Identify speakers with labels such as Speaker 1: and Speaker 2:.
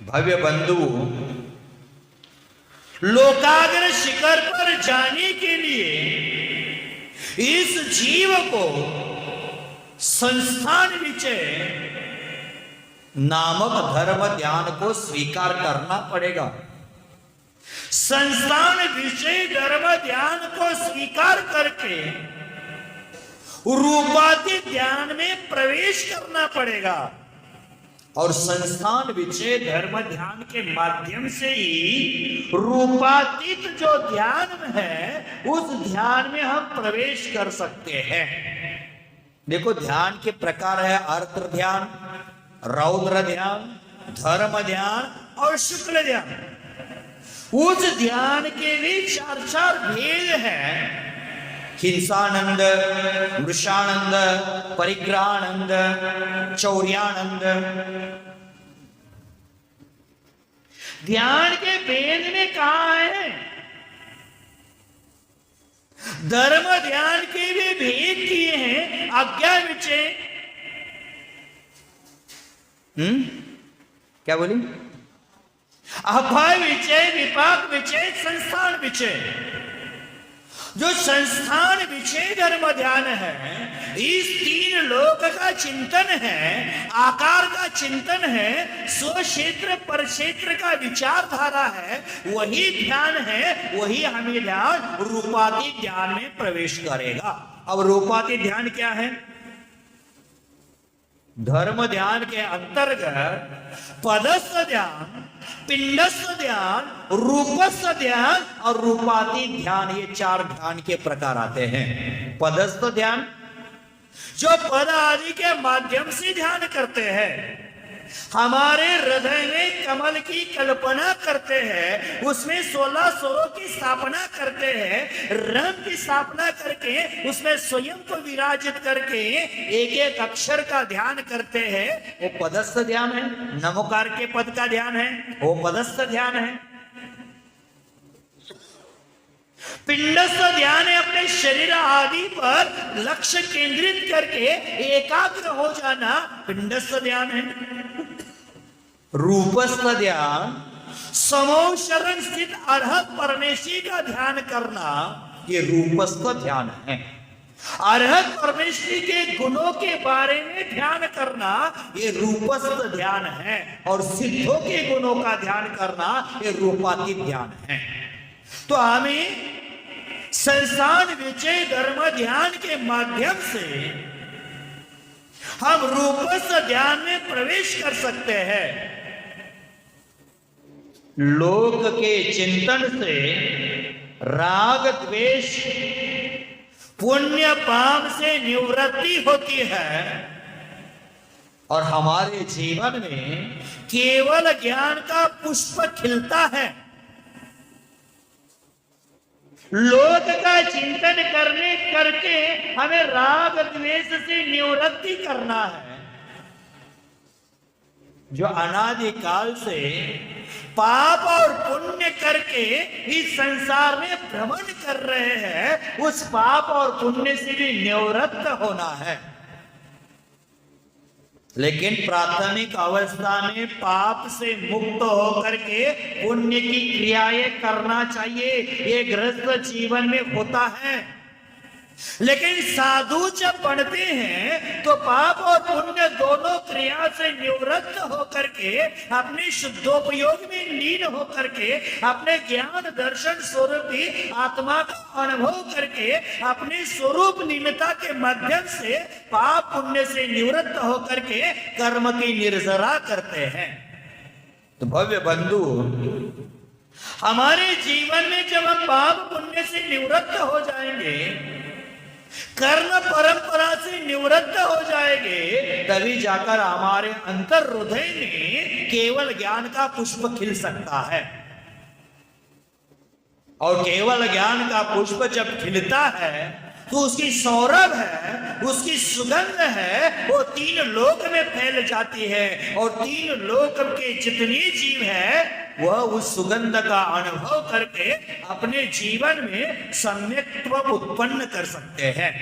Speaker 1: भव्य बंधु, लोकाग्र शिखर पर जाने के लिए इस जीव को संस्थान विषय नामक धर्म ध्यान को स्वीकार करना पड़ेगा। संस्थान विषय धर्म ध्यान को स्वीकार करके रूपातीत ध्यान में प्रवेश करना पड़ेगा और संस्थान विषय धर्म ध्यान के माध्यम से ही रूपातीत जो ध्यान है उस ध्यान में हम प्रवेश कर सकते हैं। देखो, ध्यान के प्रकार है अर्थ ध्यान, रौद्र ध्यान, धर्म ध्यान और शुक्ल ध्यान। उस ध्यान के भी चार चार भेद हैं। हिंसानंद, मृषानंद, परिग्रहानंद, चौर्यानंद। ध्यान के भेद में कहा है? धर्म ध्यान के भी भेद किए हैं। आज्ञा विषय, क्या बोली? अभय विषय, विपाक विषय, संस्थान विषय। जो संस्थान विषय धर्म ध्यान है, इस तीन लोक का चिंतन है, आकार का चिंतन है, स्व क्षेत्र पर क्षेत्र का विचारधारा है, वही ध्यान है। वही हमें ध्यान रूपातीत ध्यान में प्रवेश करेगा। अब रूपातीत ध्यान क्या है? धर्म ध्यान के अंतर्गत पदस्थ ध्यान, पिंडस्थ ध्यान, रूपस्थ ध्यान और रूपातीत ध्यान, ये चार ध्यान के प्रकार आते हैं। पदस्थ ध्यान जो पद आदि के माध्यम से ध्यान करते हैं, हमारे हृदय में कमल की कल्पना करते हैं, उसमें 16 स्वरों की स्थापना करते हैं, रंग की स्थापना करके उसमें स्वयं को विराजित करके एक एक अक्षर का ध्यान करते हैं, वो पदस्थ ध्यान है। नमोकार के पद का ध्यान है, वो पदस्थ ध्यान है। पिंडस्थ ध्यान है, अपने शरीर आदि पर लक्ष्य केंद्रित करके एकाग्र हो जाना, पिंडस्थ ध्यान है। रूपस्थ ध्यान समो शरण स्थित अर्हत परमेश्वरी का ध्यान करना, ये रूपस्थ ध्यान है। अर्हत परमेश्वरी के गुणों के बारे में ध्यान करना, ये रूपस्थ ध्यान है। और सिद्धों के गुणों का ध्यान करना, ये रूपातीत ध्यान है। तो हमें संस्थान विषय धर्म ध्यान के माध्यम से हम रूपस्थ ध्यान में प्रवेश कर सकते हैं। लोक के चिंतन से राग द्वेष पुण्य पाप से निवृत्ति होती है और हमारे जीवन में केवल ज्ञान का पुष्प खिलता है। लोक का चिंतन करने करके हमें राग द्वेष से निवृत्ति करना है। जो अनादिकाल से पाप और पुण्य करके इस संसार में भ्रमण कर रहे हैं, उस पाप और पुण्य से भी निवृत्त होना है। लेकिन प्राथमिक अवस्था में पाप से मुक्त होकर के पुण्य की क्रियाएं करना चाहिए। ये गृहस्थ जीवन में होता है। लेकिन साधु जब बनते हैं तो पाप और पुण्य दोनों क्रिया से निवृत्त होकर के अपने शुद्धोपयोग में लीन होकर के अपने ज्ञान दर्शन स्वरूपी आत्मा का अनुभव करके अपने स्वरूप लीनता के माध्यम से पाप पुण्य से निवृत्त होकर के कर्म की निर्जरा करते हैं। तो भव्य बंधु, हमारे जीवन में जब हम पाप पुण्य से निवृत्त हो जाएंगे, कर्म परंपरा से निवृत्त हो जाएंगे, तभी जाकर हमारे अंतर हृदय में केवल ज्ञान का पुष्प खिल सकता है। और केवल ज्ञान का पुष्प जब खिलता है तो उसकी सौरभ है, उसकी सुगंध है, वो तीन लोक में फैल जाती है और तीन लोक के जितने जीव है वह उस सुगंध का अनुभव करके अपने जीवन में सम्यक्त्व उत्पन्न कर सकते हैं।